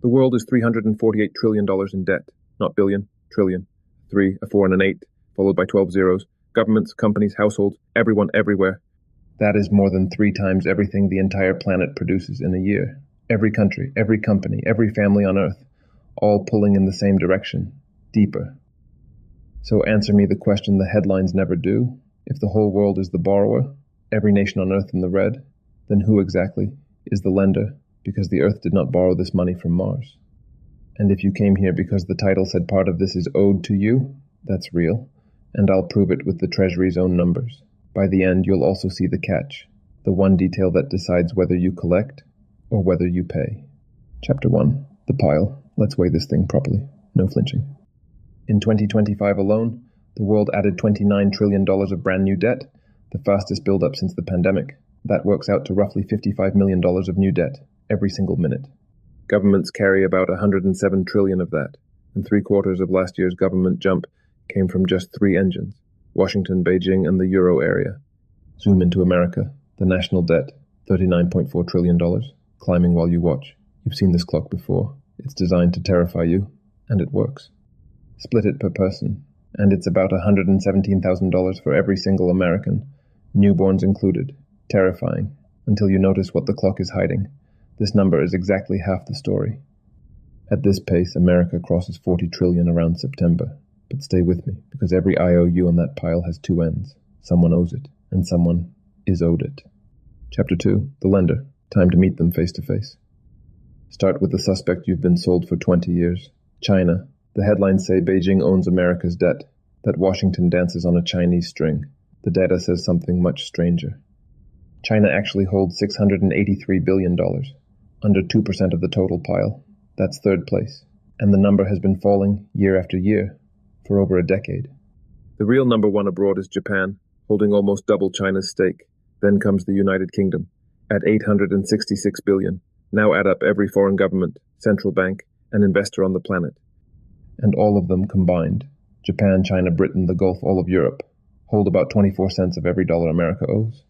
The world is $348 trillion in debt, not billion, trillion. 3, a 4 and an 8, followed by 12 zeros. Governments, companies, households, everyone, everywhere. That is more than 3 times everything the entire planet produces in a year. Every country, every company, every family on Earth, all pulling in the same direction, deeper. So answer me the question the headlines never do. If the whole world is the borrower, every nation on Earth in the red, then who exactly is the lender? Because the Earth did not borrow this money from Mars. And if you came here because the title said part of this is owed to you, that's real, and I'll prove it with the Treasury's own numbers. By the end, you'll also see the catch, the one detail that decides whether you collect or whether you pay. Chapter 1. The pile. Let's weigh this thing properly. No flinching. In 2025 alone, the world added $29 trillion of brand new debt, the fastest build-up since the pandemic. That works out to roughly $55 million of new debt every single minute. Governments carry about $107 trillion of that, and 3/4 of last year's government jump came from just 3 engines: Washington, Beijing, and the Euro area. Zoom into America. The national debt, $39.4 trillion, climbing while you watch. You've seen this clock before. It's designed to terrify you, and it works. Split it per person, and it's about $117,000 for every single American, newborns included. Terrifying, until you notice what the clock is hiding. This number is exactly half the story. At this pace, America crosses 40 trillion around September. But stay with me, because every IOU on that pile has 2 ends. Someone owes it, and someone is owed it. Chapter 2. The lender. Time to meet them face to face. Start with the suspect you've been sold for 20 years. China. The headlines say Beijing owns America's debt, that Washington dances on a Chinese string. The data says something much stranger. China actually holds $683 billion, under 2% of the total pile. That's 3rd place. And the number has been falling year after year, for over a decade. The real number 1 abroad is Japan, holding almost double China's stake. Then comes the United Kingdom, at $866 billion. Now add up every foreign government, central bank, and investor on the planet. And all of them combined, Japan, China, Britain, the Gulf, all of Europe, hold about 24 cents of every dollar America owes.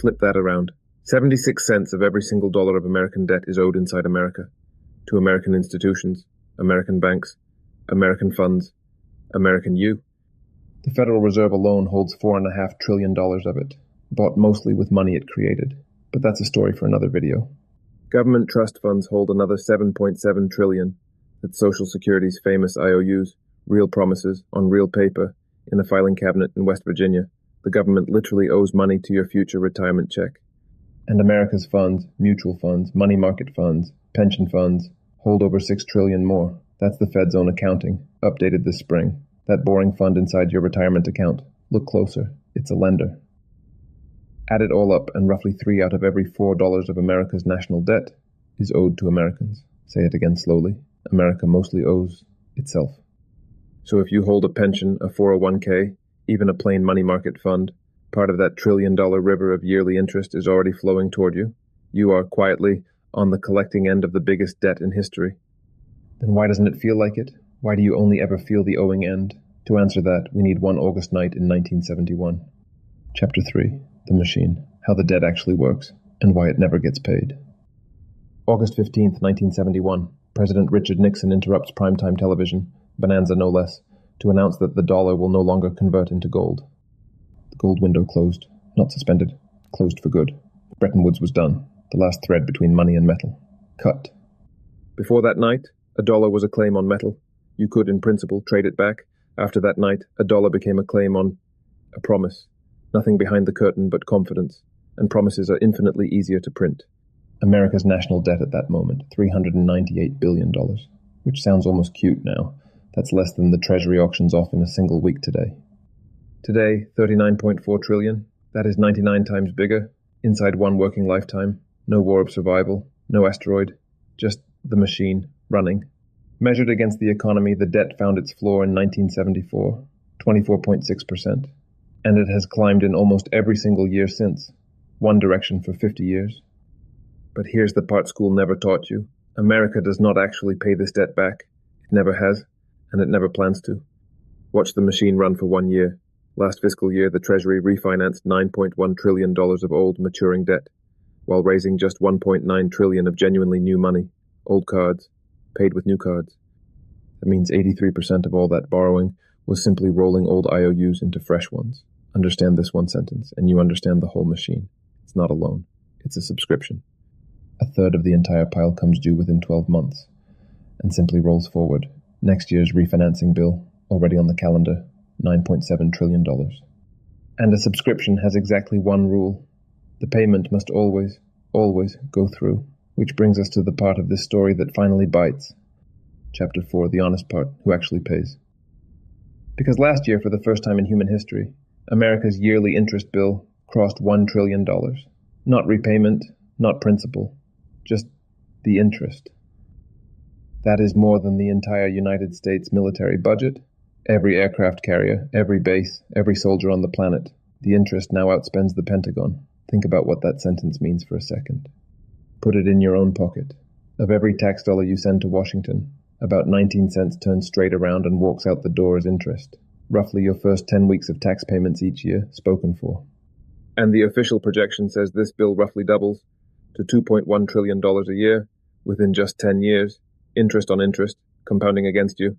Flip that around. 76 cents of every single dollar of American debt is owed inside America, to American institutions, American banks, American funds, American you. The Federal Reserve alone holds $4.5 trillion of it, bought mostly with money it created. But that's a story for another video. Government trust funds hold another $7.7 trillion. That's Social Security's famous IOUs, real promises, on real paper, in a filing cabinet in West Virginia. The government literally owes money to your future retirement check. And America's funds, mutual funds, money market funds, pension funds, hold over $6 trillion more. That's the Fed's own accounting, updated this spring. That boring fund inside your retirement account. Look closer. It's a lender. Add it all up, and roughly 3 out of every $4 of America's national debt is owed to Americans. Say it again slowly. America mostly owes itself. So if you hold a pension, a 401k, even a plain money market fund, part of that $1 trillion river of yearly interest is already flowing toward you. You are quietly on the collecting end of the biggest debt in history. Then why doesn't it feel like it? Why do you only ever feel the owing end? To answer that, we need one August night in 1971. Chapter 3. The Machine. How the debt actually works, and why it never gets paid. August 15th, 1971. President Richard Nixon interrupts primetime television, Bonanza no less, to announce that the dollar will no longer convert into gold. The gold window closed, not suspended, closed for good. Bretton Woods was done, the last thread between money and metal. Cut. Before that night, a dollar was a claim on metal. You could, in principle, trade it back. After that night, a dollar became a claim on a promise. Nothing behind the curtain but confidence, and promises are infinitely easier to print. America's national debt at that moment, $398 billion, which sounds almost cute now. That's less than the Treasury auctions off in a single week today. Today, $39.4 trillion. That is 99 times bigger, inside one working lifetime. No war of survival, no asteroid, just the machine running. Measured against the economy, the debt found its floor in 1974, 24.6%. And it has climbed in almost every single year since, one direction for 50 years. But here's the part school never taught you. America does not actually pay this debt back. It never has, and it never plans to. Watch the machine run for 1 year. Last fiscal year, the Treasury refinanced $9.1 trillion of old, maturing debt, while raising just $1.9 trillion of genuinely new money. old cards, paid with new cards. That means 83% of all that borrowing was simply rolling old IOUs into fresh ones. Understand this one sentence, and you understand the whole machine. It's not a loan. It's a subscription. A third of the entire pile comes due within 12 months, and simply rolls forward. Next year's refinancing bill, already on the calendar, $9.7 trillion. And a subscription has exactly one rule. The payment must always, always go through. Which brings us to the part of this story that finally bites. Chapter 4, the honest part, who actually pays. Because last year, for the first time in human history, America's yearly interest bill crossed $1 trillion. Not repayment, not principal, just the interest. That is more than the entire United States military budget, every aircraft carrier, every base, every soldier on the planet. The interest now outspends the Pentagon. Think about what that sentence means for a second. Put it in your own pocket. Of every tax dollar you send to Washington, about 19 cents turns straight around and walks out the door as interest. Roughly your first 10 weeks of tax payments each year, spoken for. And the official projection says this bill roughly doubles to $2.1 trillion a year within just 10 years, interest on interest, compounding against you.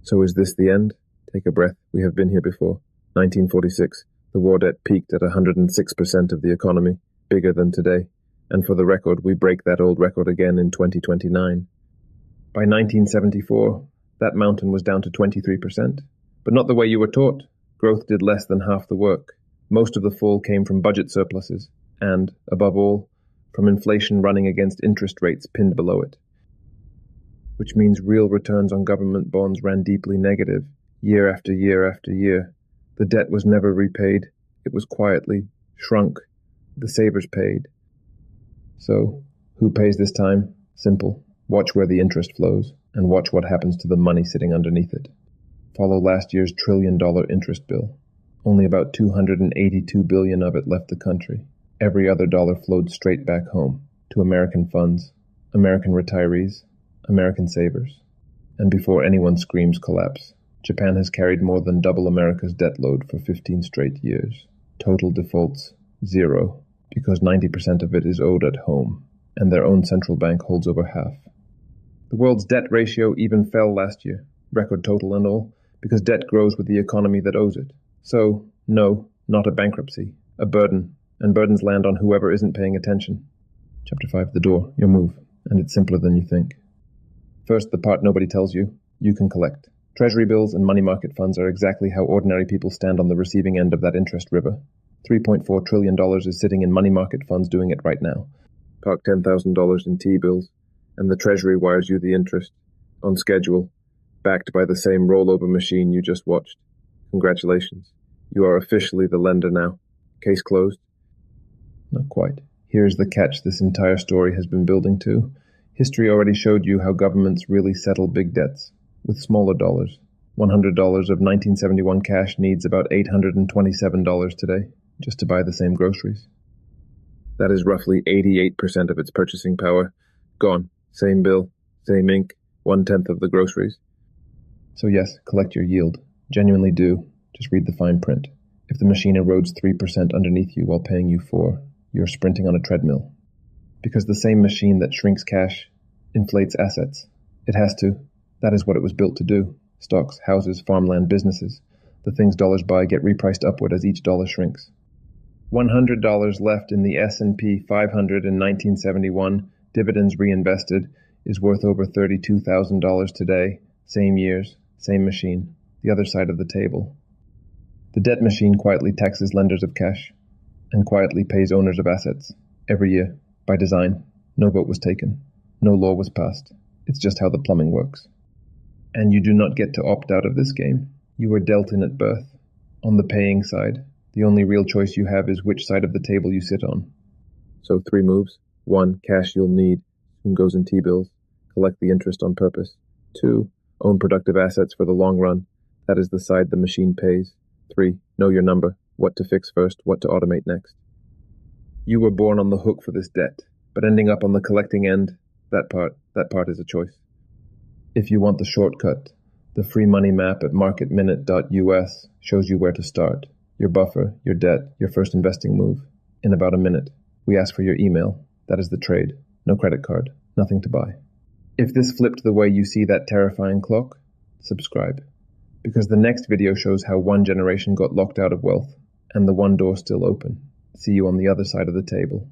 So is this the end? Take a breath. We have been here before. 1946. The war debt peaked at 106% of the economy, bigger than today. And for the record, we break that old record again in 2029. By 1974, that mountain was down to 23%. But not the way you were taught. Growth did less than half the work. Most of the fall came from budget surpluses, and, above all, from inflation running against interest rates pinned below it. Which means real returns on government bonds ran deeply negative, year after year after year. The debt was never repaid. It was quietly shrunk. The savers paid. So, who pays this time? Simple. Watch where the interest flows, and watch what happens to the money sitting underneath it. Follow last year's $1 trillion interest bill. Only about $282 billion of it left the country. Every other dollar flowed straight back home, to American funds, American retirees, American savers. And before anyone screams collapse, Japan has carried more than double America's debt load for 15 straight years. Total defaults, 0, because 90% of it is owed at home, and their own central bank holds over half. The world's debt ratio even fell last year, record total and all, because debt grows with the economy that owes it. So, no, not a bankruptcy, a burden, and burdens land on whoever isn't paying attention. Chapter 5, the door, your move, and it's simpler than you think. First, the part nobody tells you, you can collect. Treasury bills and money market funds are exactly how ordinary people stand on the receiving end of that interest river. $3.4 trillion is sitting in money market funds doing it right now. Park $10,000 in T-bills, and the Treasury wires you the interest, on schedule, backed by the same rollover machine you just watched. Congratulations. You are officially the lender now. Case closed? Not quite. Here's the catch this entire story has been building to. History already showed you how governments really settle big debts, with smaller dollars. $100 of 1971 cash needs about $827 today, just to buy the same groceries. That is roughly 88% of its purchasing power. Gone. Same bill, same ink, 1/10 of the groceries. So yes, collect your yield. Genuinely do. Just read the fine print. If the machine erodes 3% underneath you while paying you 4%, you're sprinting on a treadmill. Because the same machine that shrinks cash inflates assets. It has to. That is what it was built to do. Stocks, houses, farmland, businesses. The things dollars buy get repriced upward as each dollar shrinks. $100 left in the S&P 500 in 1971, dividends reinvested, is worth over $32,000 today. Same years, same machine, the other side of the table. The debt machine quietly taxes lenders of cash, and quietly pays owners of assets, every year, by design. No vote was taken. No law was passed. It's just how the plumbing works. And you do not get to opt out of this game. You were dealt in at birth. On the paying side, the only real choice you have is which side of the table you sit on. So 3 moves. 1, cash you'll need, soon goes in T-bills. Collect the interest on purpose. 2, own productive assets for the long run. That is the side the machine pays. 3, know your number, what to fix first, what to automate next. You were born on the hook for this debt, but ending up on the collecting end, that part is a choice. If you want the shortcut, the free money map at marketminute.us shows you where to start. Your buffer, your debt, your first investing move. In about a minute. We ask for your email. That is the trade. No credit card. Nothing to buy. If this flipped the way you see that terrifying clock, subscribe. Because the next video shows how one generation got locked out of wealth, and the one door still open. See you on the other side of the table.